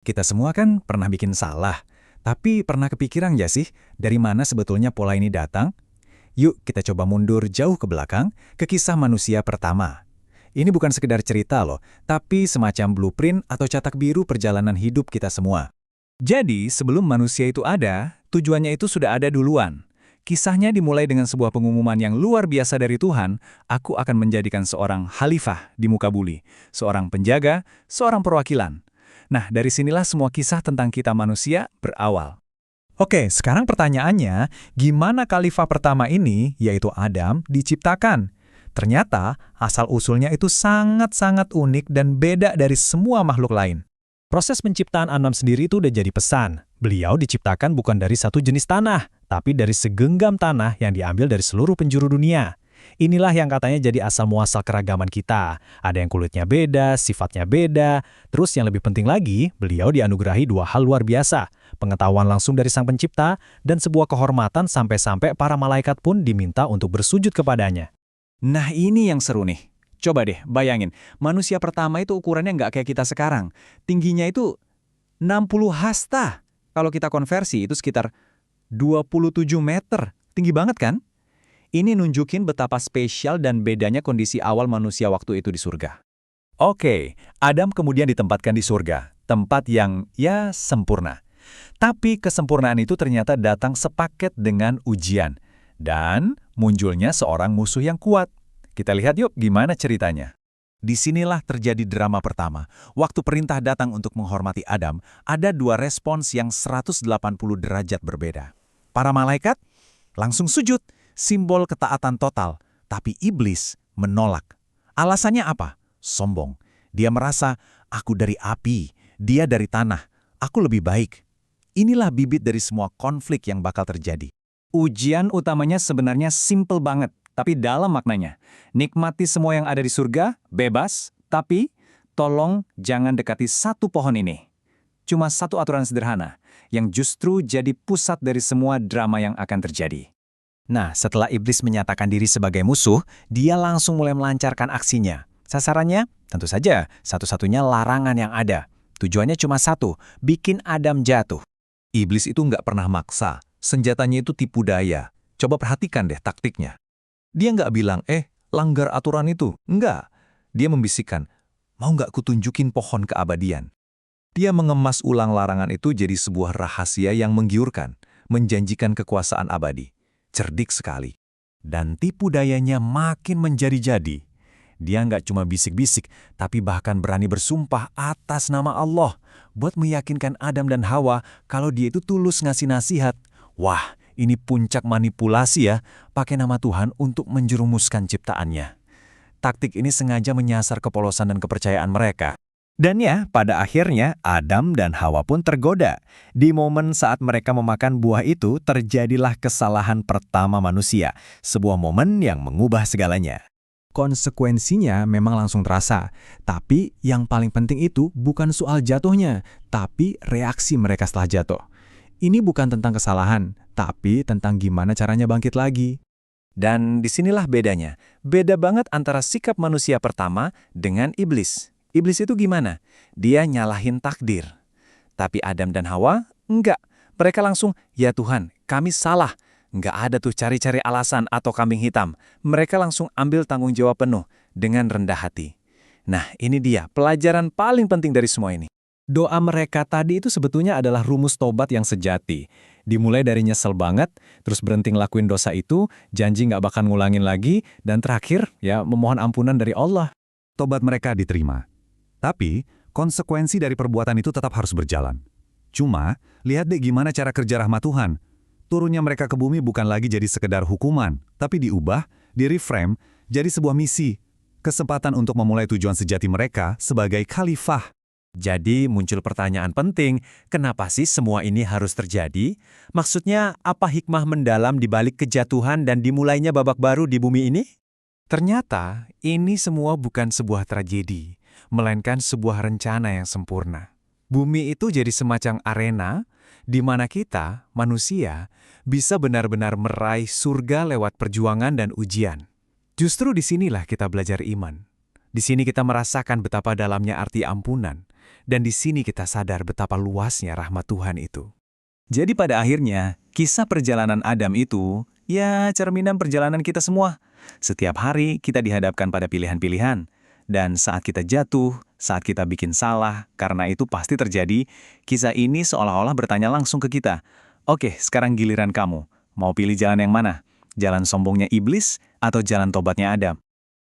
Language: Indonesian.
Kita semua kan pernah bikin salah, tapi pernah kepikiran nggak sih dari mana sebetulnya pola ini datang? Yuk kita coba mundur jauh ke belakang, ke kisah manusia pertama. Ini bukan sekedar cerita loh, tapi semacam blueprint atau cetak biru perjalanan hidup kita semua. Jadi, sebelum manusia itu ada, tujuannya itu sudah ada duluan. Kisahnya dimulai dengan sebuah pengumuman yang luar biasa dari Tuhan, aku akan menjadikan seorang khalifah di muka bumi, seorang penjaga, seorang perwakilan. Nah, dari sinilah semua kisah tentang kita manusia berawal. Oke, sekarang pertanyaannya, gimana khalifah pertama ini, yaitu Adam, diciptakan? Ternyata, asal-usulnya itu sangat-sangat unik dan beda dari semua makhluk lain. Proses penciptaan Adam sendiri itu udah jadi pesan. Beliau diciptakan bukan dari satu jenis tanah, tapi dari segenggam tanah yang diambil dari seluruh penjuru dunia. Inilah yang katanya jadi asal-muasal keragaman kita. Ada yang kulitnya beda, sifatnya beda. Terus yang lebih penting lagi, beliau dianugerahi dua hal luar biasa. Pengetahuan langsung dari Sang Pencipta, dan sebuah kehormatan sampai-sampai para malaikat pun diminta untuk bersujud kepadanya. Nah ini yang seru nih. Coba deh bayangin, manusia pertama itu ukurannya nggak kayak kita sekarang. Tingginya itu 60 hasta. Kalau kita konversi itu sekitar 27 meter. Tinggi banget kan? Ini nunjukin betapa spesial dan bedanya kondisi awal manusia waktu itu di surga. Oke, Adam kemudian ditempatkan di surga, tempat yang, ya, sempurna. Tapi kesempurnaan itu ternyata datang sepaket dengan ujian. Dan munculnya seorang musuh yang kuat. Kita lihat yuk gimana ceritanya. Disinilah terjadi drama pertama. Waktu perintah datang untuk menghormati Adam, ada dua respons yang 180 derajat berbeda. Para malaikat langsung sujud, simbol ketaatan total. Tapi iblis menolak. Alasannya apa? Sombong. Dia merasa, aku dari api, dia dari tanah, aku lebih baik. Inilah bibit dari semua konflik yang bakal terjadi. Ujian utamanya sebenarnya simple banget, tapi dalam maknanya. Nikmati semua yang ada di surga, bebas, tapi tolong jangan dekati satu pohon ini. Cuma satu aturan sederhana, yang justru jadi pusat dari semua drama yang akan terjadi. Nah, setelah iblis menyatakan diri sebagai musuh, dia langsung mulai melancarkan aksinya. Sasarannya, tentu saja, satu-satunya larangan yang ada. Tujuannya cuma satu, bikin Adam jatuh. Iblis itu nggak pernah maksa, senjatanya itu tipu daya. Coba perhatikan deh taktiknya. Dia nggak bilang, langgar aturan itu. Enggak. Dia membisikkan, mau nggak kutunjukin pohon keabadian? Dia mengemas ulang larangan itu jadi sebuah rahasia yang menggiurkan, menjanjikan kekuasaan abadi. Cerdik sekali. Dan tipu dayanya makin menjadi-jadi. Dia nggak cuma bisik-bisik, tapi bahkan berani bersumpah atas nama Allah buat meyakinkan Adam dan Hawa kalau dia itu tulus ngasih nasihat. Wah, ini puncak manipulasi ya, pakai nama Tuhan untuk menjerumuskan ciptaannya. Taktik ini sengaja menyasar kepolosan dan kepercayaan mereka. Dan ya, pada akhirnya Adam dan Hawa pun tergoda. Di momen saat mereka memakan buah itu, terjadilah kesalahan pertama manusia. Sebuah momen yang mengubah segalanya. Konsekuensinya memang langsung terasa. Tapi yang paling penting itu bukan soal jatuhnya, tapi reaksi mereka setelah jatuh. Ini bukan tentang kesalahan, tapi tentang gimana caranya bangkit lagi. Dan disinilah bedanya. Beda banget antara sikap manusia pertama dengan iblis. Iblis itu gimana? Dia nyalahin takdir. Tapi Adam dan Hawa, enggak. Mereka langsung, ya Tuhan, kami salah. Enggak ada tuh cari-cari alasan atau kambing hitam. Mereka langsung ambil tanggung jawab penuh dengan rendah hati. Nah, ini dia pelajaran paling penting dari semua ini. Doa mereka tadi itu sebetulnya adalah rumus tobat yang sejati. Dimulai dari nyesel banget, terus berhenti ngelakuin dosa itu, janji nggak bakal ngulangin lagi, dan terakhir, ya memohon ampunan dari Allah. Tobat mereka diterima. Tapi, konsekuensi dari perbuatan itu tetap harus berjalan. Cuma, lihat deh gimana cara kerja rahmat Tuhan. Turunnya mereka ke bumi bukan lagi jadi sekedar hukuman, tapi diubah, di-reframe, jadi sebuah misi. Kesempatan untuk memulai tujuan sejati mereka sebagai khalifah. Jadi muncul pertanyaan penting, kenapa sih semua ini harus terjadi? Maksudnya, apa hikmah mendalam di balik kejatuhan dan dimulainya babak baru di bumi ini? Ternyata, ini semua bukan sebuah tragedi, melainkan sebuah rencana yang sempurna. Bumi itu jadi semacam arena di mana kita, manusia, bisa benar-benar meraih surga lewat perjuangan dan ujian. Justru disinilah kita belajar iman. Di sini kita merasakan betapa dalamnya arti ampunan, Dan di sini kita sadar betapa luasnya rahmat Tuhan itu. Jadi pada akhirnya, kisah perjalanan Adam itu, ya cerminan perjalanan kita semua. Setiap hari kita dihadapkan pada pilihan-pilihan. Dan saat kita jatuh, saat kita bikin salah, karena itu pasti terjadi, kisah ini seolah-olah bertanya langsung ke kita. Oke, sekarang giliran kamu. Mau pilih jalan yang mana? Jalan sombongnya iblis atau jalan tobatnya Adam?